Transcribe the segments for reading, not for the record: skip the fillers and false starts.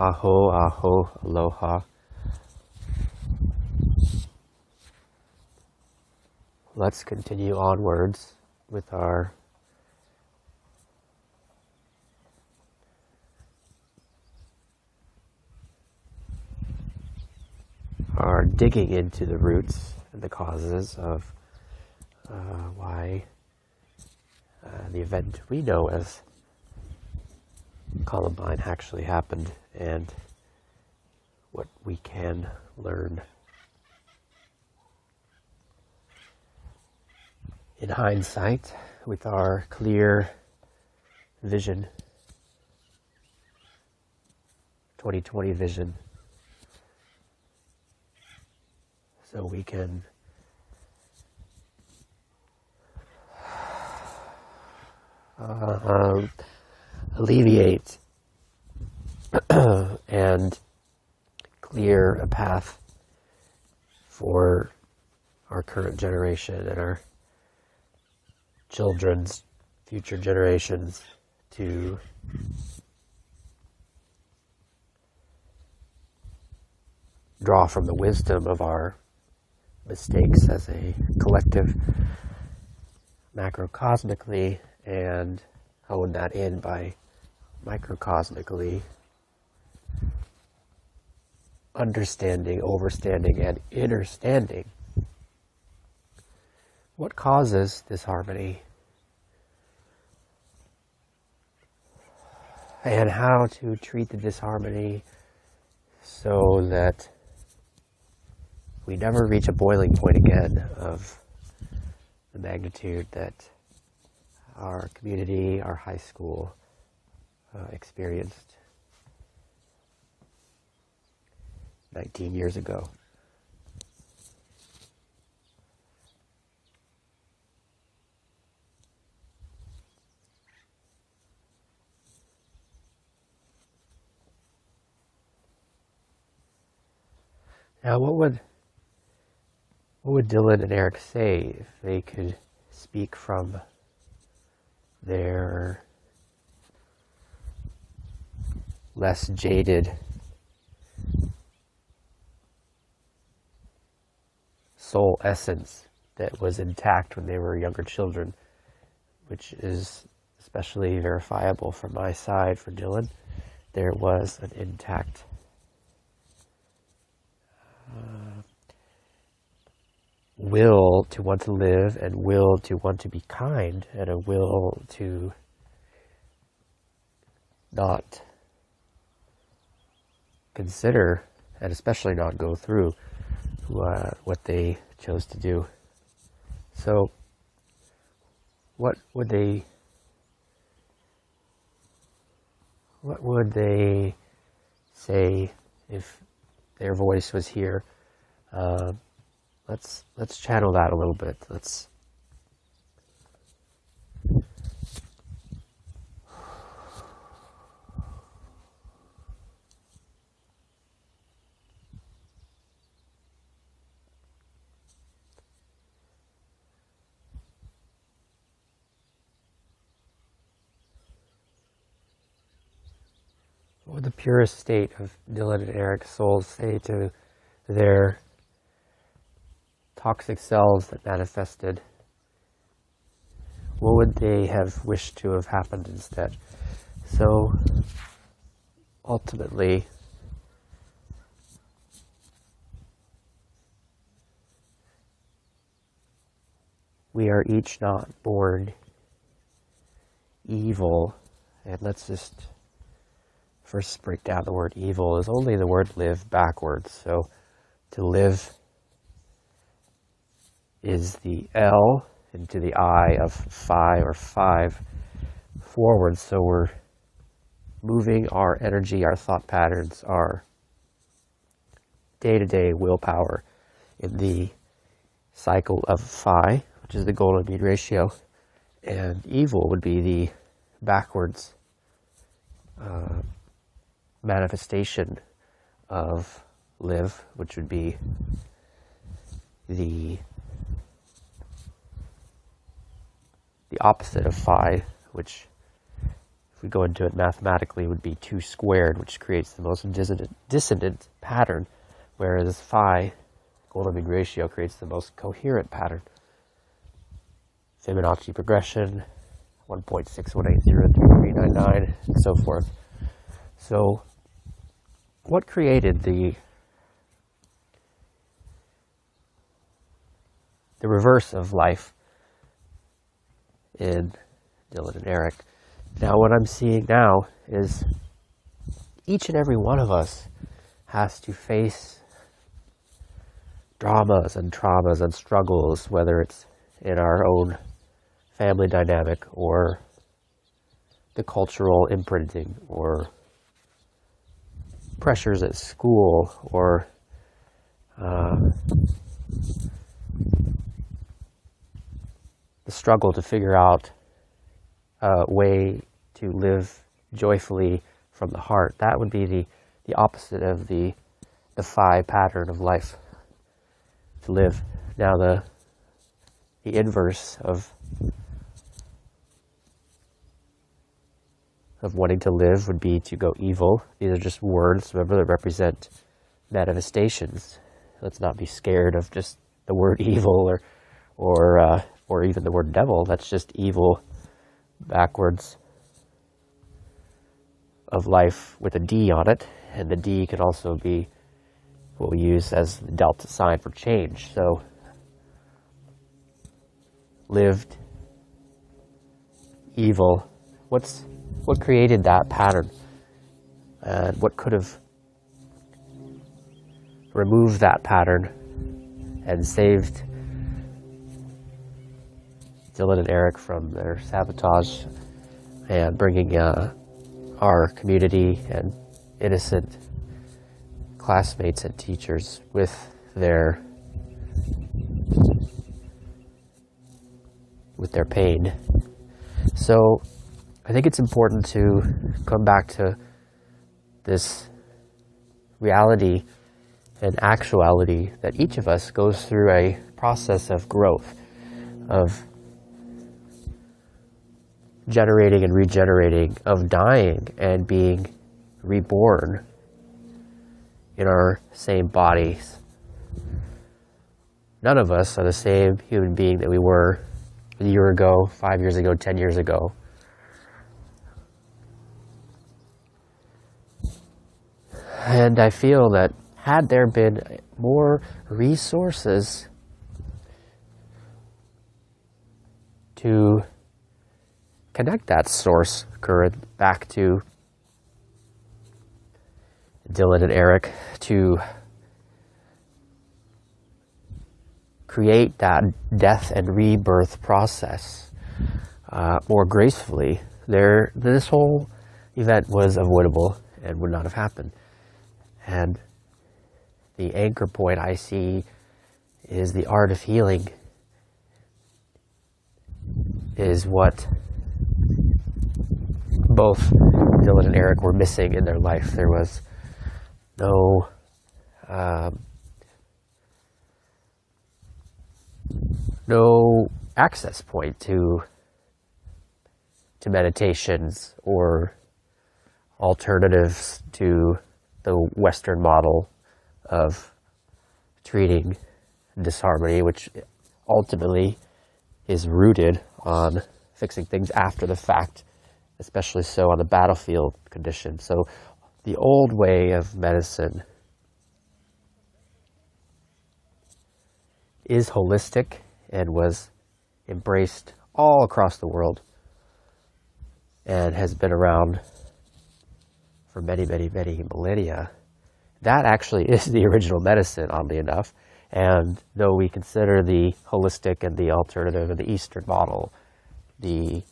Aho, aho, aloha. Let's continue onwards with our digging into the roots and the causes of why the event we know as Columbine actually happened, and what we can learn in hindsight with our clear vision, 2020 vision, so we can alleviate and clear a path for our current generation and our children's future generations to draw from the wisdom of our mistakes as a collective macrocosmically and hone that in by microcosmically understanding, overstanding, and understanding what causes disharmony and how to treat the disharmony so that we never reach a boiling point again of the magnitude that our community, our high school experienced 19 years ago. Now, what would Dylan and Eric say if they could speak from their less jaded soul essence that was intact when they were younger children, which is especially verifiable from my side for Dylan? There was an intact will to want to live, and will to want to be kind, and a will to not consider, and especially not go through what they chose to do. So what would they say if their voice was here? Let's channel that a little bit. What would the purest state of Dylan and Eric's souls say to their toxic selves that manifested? What would they have wished to have happened instead? So ultimately, we are each not born evil, and let's just first break down the word evil is only the word live backwards. So to live is the L into the I of phi or five forward. So we're moving our energy, our thought patterns, our day-to-day willpower in the cycle of phi, which is the golden mean ratio, and evil would be the backwards manifestation of live, which would be the opposite of phi, which if we go into it mathematically, would be 2 squared, which creates the most dissonant pattern, whereas phi, golden mean ratio, creates the most coherent pattern. Fibonacci progression, 1.61803399, and so forth. So, what created the reverse of life in Dylan and Eric? Now, what I'm seeing now is each and every one of us has to face dramas and traumas and struggles, whether it's in our own family dynamic or the cultural imprinting or pressures at school or the struggle to figure out a way to live joyfully from the heart. That would be the opposite of the phi pattern of life, to live. Now the inverse of wanting to live would be to go evil. These are just words, remember, that represent manifestations. Let's not be scared of just the word evil or even the word devil. That's just evil backwards of life with a D on it, and the D can also be what we use as the delta sign for change. So lived, evil. What created that pattern? And what could have removed that pattern and saved Dylan and Eric from their sabotage and bringing our community and innocent classmates and teachers with their pain? So I think it's important to come back to this reality and actuality that each of us goes through a process of growth, of generating and regenerating, of dying and being reborn in our same bodies. None of us are the same human being that we were a year ago, 5 years ago, 10 years ago. And I feel that had there been more resources to connect that source current back to Dylan and Eric, to create that death and rebirth process more gracefully, this whole event was avoidable and would not have happened. And the anchor point I see is the art of healing is what both Dylan and Eric were missing in their life. There was no access point to meditations or alternatives to the Western model of treating disharmony, which ultimately is rooted on fixing things after the fact, especially so on the battlefield condition. So the old way of medicine is holistic and was embraced all across the world and has been around for many, many, many millennia. That actually is the original medicine, oddly enough. And though we consider the holistic and the alternative and the Eastern model the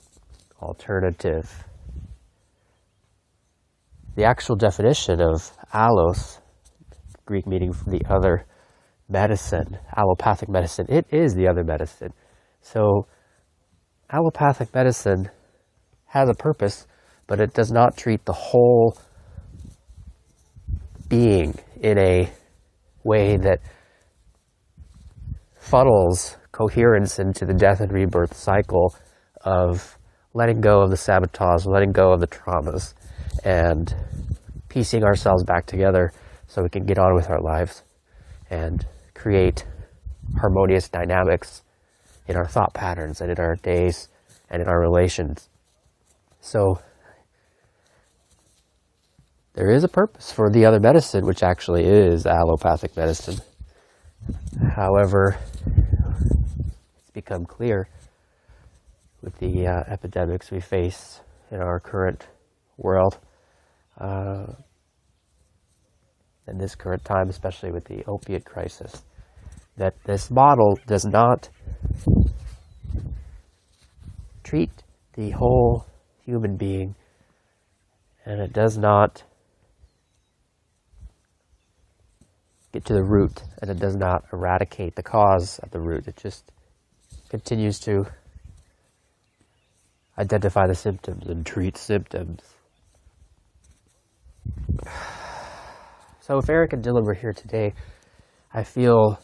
alternative, the actual definition of allos, Greek meaning from the other medicine, allopathic medicine, it is the other medicine. So allopathic medicine has a purpose, but it does not treat the whole being in a way that funnels coherence into the death and rebirth cycle of letting go of the sabotage, letting go of the traumas, and piecing ourselves back together so we can get on with our lives and create harmonious dynamics in our thought patterns and in our days and in our relations. So there is a purpose for the other medicine, which actually is allopathic medicine. However, it's become clear with the epidemics we face in our current world, in this current time, especially with the opiate crisis, that this model does not treat the whole human being, and it does not get to the root, and it does not eradicate the cause at the root. It just continues to identify the symptoms and treat symptoms. So if Eric and Dylan were here today, I feel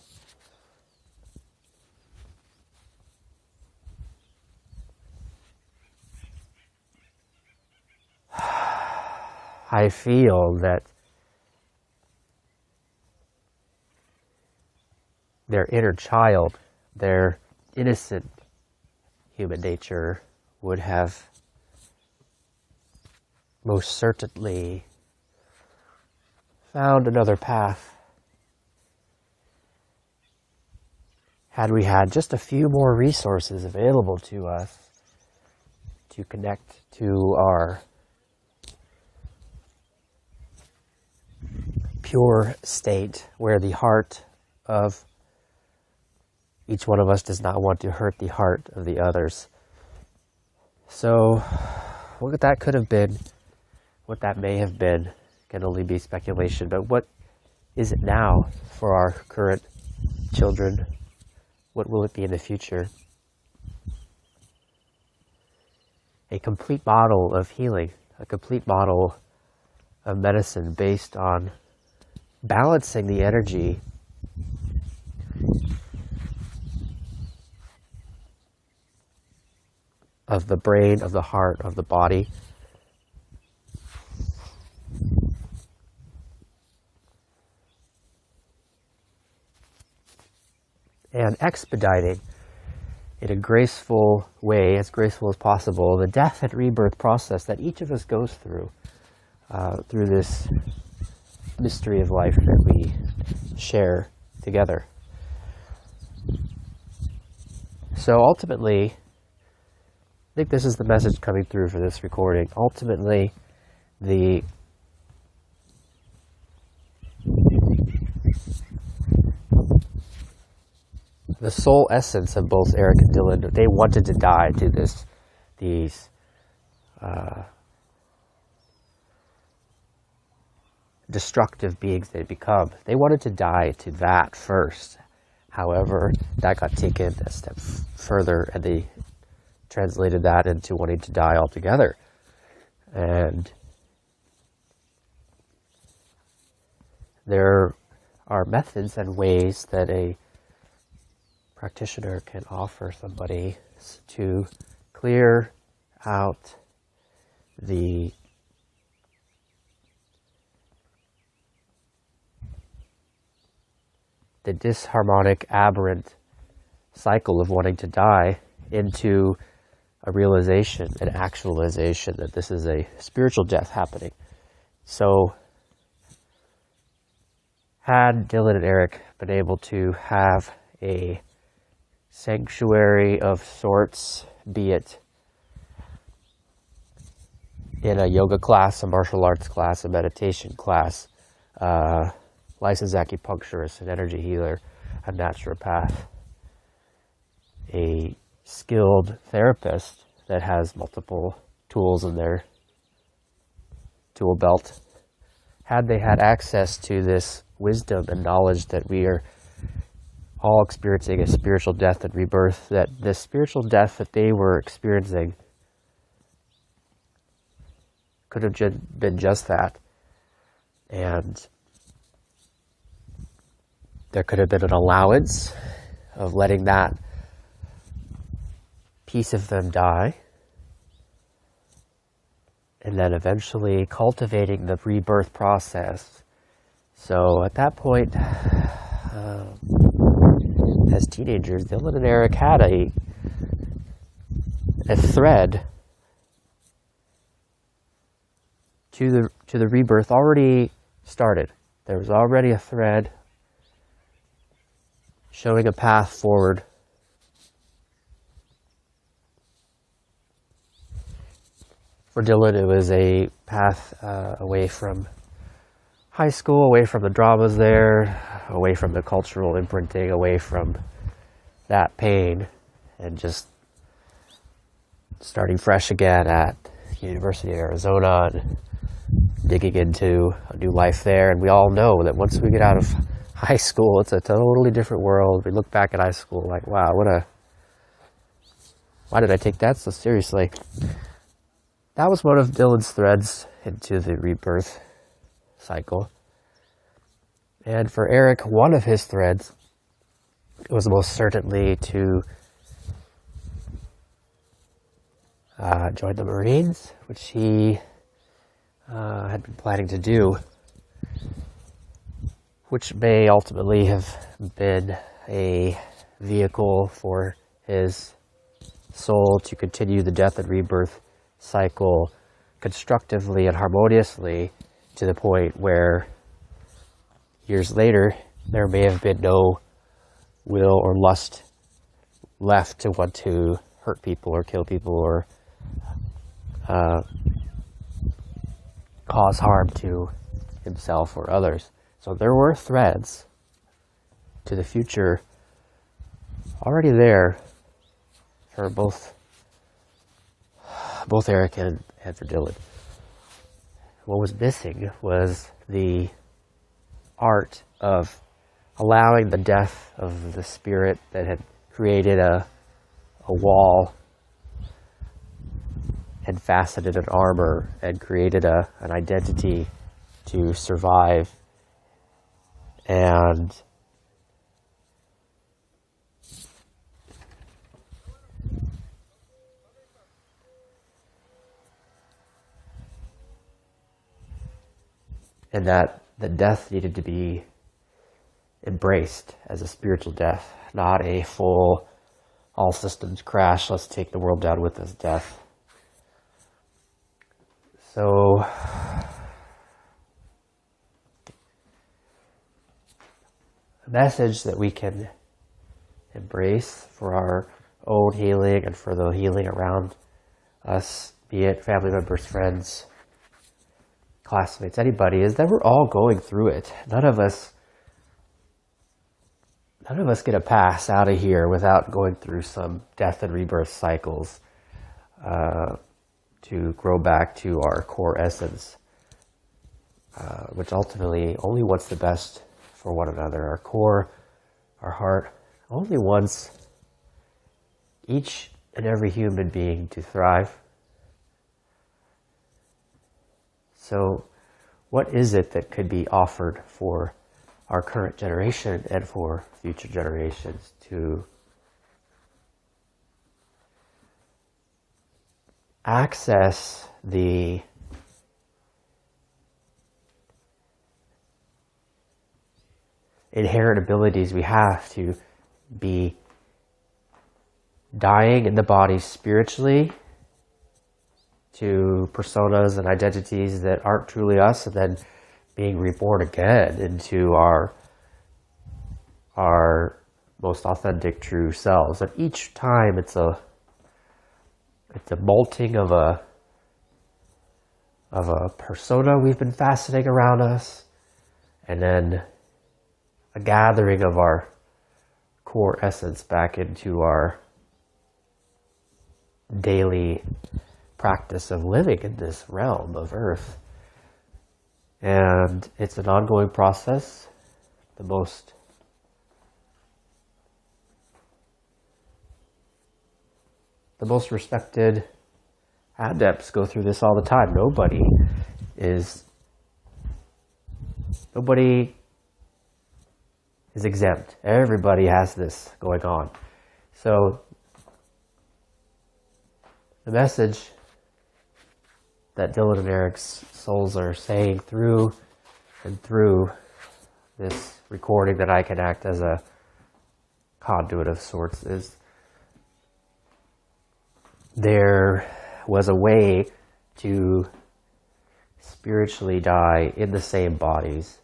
that their inner child, their innocent human nature would have most certainly found another path had we had just a few more resources available to us to connect to our pure state, where the heart of each one of us does not want to hurt the heart of the others. So what that could have been, what that may have been, can only be speculation. But what is it now for our current children? What will it be in the future? A complete model of healing, a complete model of medicine based on balancing the energy of the brain, of the heart, of the body, and expediting in a graceful way, as graceful as possible, the death and rebirth process that each of us goes through this mystery of life that we share together. So ultimately, I think this is the message coming through for this recording. Ultimately, the soul essence of both Eric and Dylan, they wanted to die to these destructive beings they become. They wanted to die to that first. However, that got taken a step further, and they translated that into wanting to die altogether. And there are methods and ways that a practitioner can offer somebody to clear out the disharmonic, aberrant cycle of wanting to die into a realization, an actualization that this is a spiritual death happening. So had Dylan and Eric been able to have a sanctuary of sorts, be it in a yoga class, a martial arts class, a meditation class, licensed acupuncturist, an energy healer, a naturopath, a skilled therapist that has multiple tools in their tool belt, had they had access to this wisdom and knowledge that we are all experiencing a spiritual death and rebirth, that the spiritual death that they were experiencing could have been just that. And there could have been an allowance of letting that piece of them die, and then eventually cultivating the rebirth process. So at that point, as teenagers, Dylan and Eric had a thread to the rebirth already started. There was already a thread showing a path forward. For Dylan, it was a path away from high school, away from the dramas there, away from the cultural imprinting, away from that pain, and just starting fresh again at University of Arizona and digging into a new life there. And we all know that once we get out of high school, it's a totally different world. We look back at high school like, wow, why did I take that so seriously? That was one of Dylan's threads into the rebirth cycle. And for Eric, one of his threads was most certainly to join the Marines, which he had been planning to do, which may ultimately have been a vehicle for his soul to continue the death and rebirth cycle constructively and harmoniously, to the point where years later there may have been no will or lust left to want to hurt people or kill people or cause harm to himself or others. So there were threads to the future already there for both Eric and for Dylan. What was missing was the art of allowing the death of the spirit that had created a wall and faceted an armor and created an identity to survive. And that the death needed to be embraced as a spiritual death, not a full, all systems crash, let's take the world down with us death. So a message that we can embrace for our own healing and for the healing around us, be it family members, friends, classmates, anybody, is that we're all going through it. None of us get a pass out of here without going through some death and rebirth cycles to grow back to our core essence, which ultimately only wants the best for one another. Our core, our heart, only wants each and every human being to thrive. So what is it that could be offered for our current generation and for future generations to access the inherent abilities we have to be dying in the body spiritually to personas and identities that aren't truly us, and then being reborn again into our most authentic, true selves. And each time it's a molting of a persona we've been fastening around us, and then a gathering of our core essence back into our daily practice of living in this realm of earth. And it's an ongoing process. The most respected adepts go through this all the time. Nobody is exempt. Everybody has this going on. So the message that Dylan and Eric's souls are saying through and through this recording that I can act as a conduit of sorts is there was a way to spiritually die in the same bodies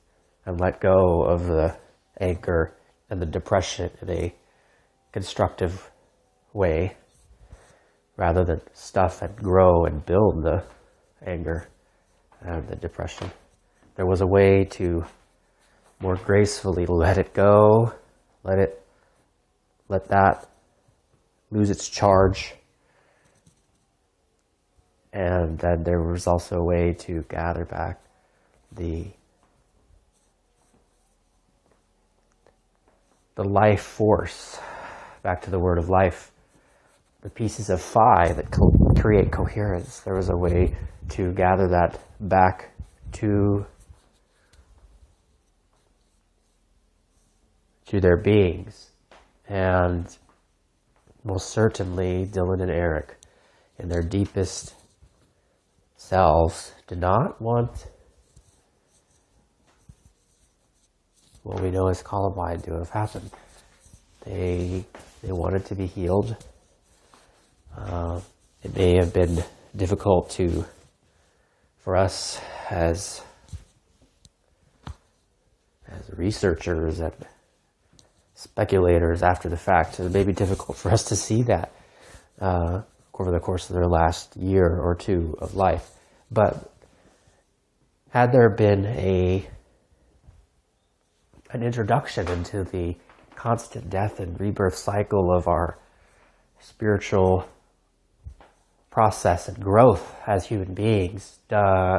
and let go of the anger and the depression in a constructive way rather than stuff and grow and build the anger and the depression. There was a way to more gracefully let it go, let that lose its charge. And then there was also a way to gather back the life force, back to the word of life, the pieces of phi that create coherence. There was a way to gather that back to their beings. And most certainly Dylan and Eric, in their deepest selves, did not want what we know as Columbine to have happened. They wanted to be healed. It may have been difficult for us as researchers and speculators after the fact. It may be difficult for us to see that over the course of their last year or two of life. But had there been an introduction into the constant death and rebirth cycle of our spiritual process and growth as human beings,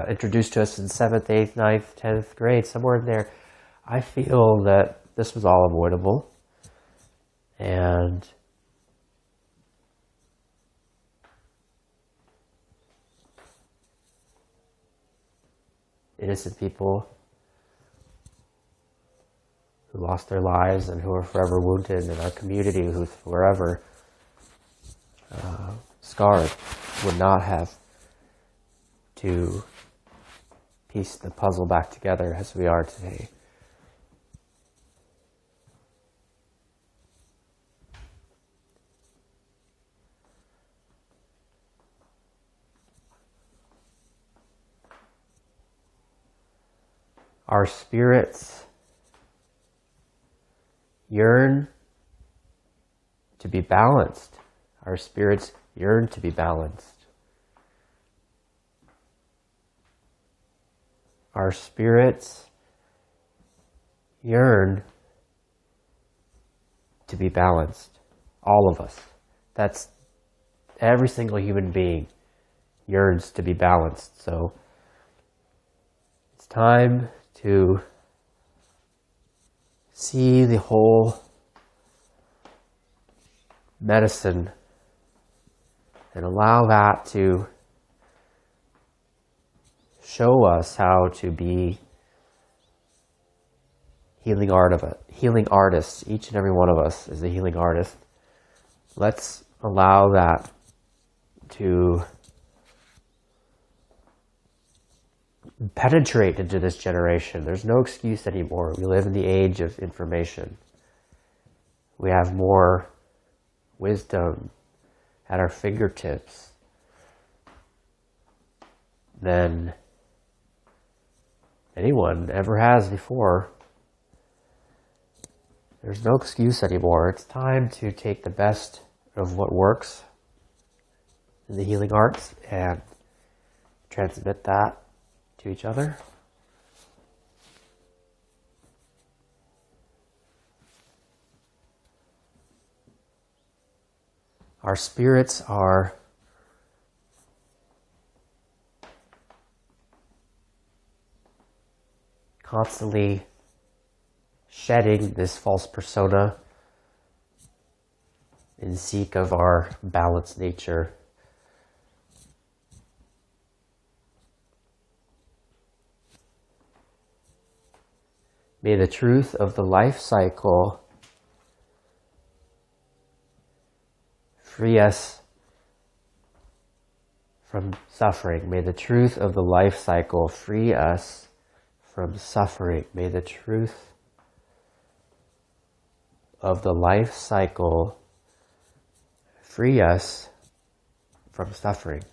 introduced to us in 7th, 8th, 9th, 10th grade, somewhere in there, I feel that this was all avoidable. And innocent people who lost their lives and who are forever wounded in our community, who's forever scarred, would not have to piece the puzzle back together as we are today. Our spirits yearn to be balanced. Our spirits yearn to be balanced. Our spirits yearn to be balanced. All of us. That's every single human being yearns to be balanced. So it's time to see the whole medicine and allow that to show us how to be healing artists. Each and every one of us is a healing artist. Let's allow that to penetrate into this generation. There's no excuse anymore. We live in the age of information. We have more wisdom at our fingertips than anyone ever has before. There's no excuse anymore. It's time to take the best of what works in the healing arts and transmit that to each other. Our spirits are constantly shedding this false persona in seek of our balanced nature. May the truth of the life cycle free us from suffering. May the truth of the life cycle free us from suffering. May the truth of the life cycle free us from suffering.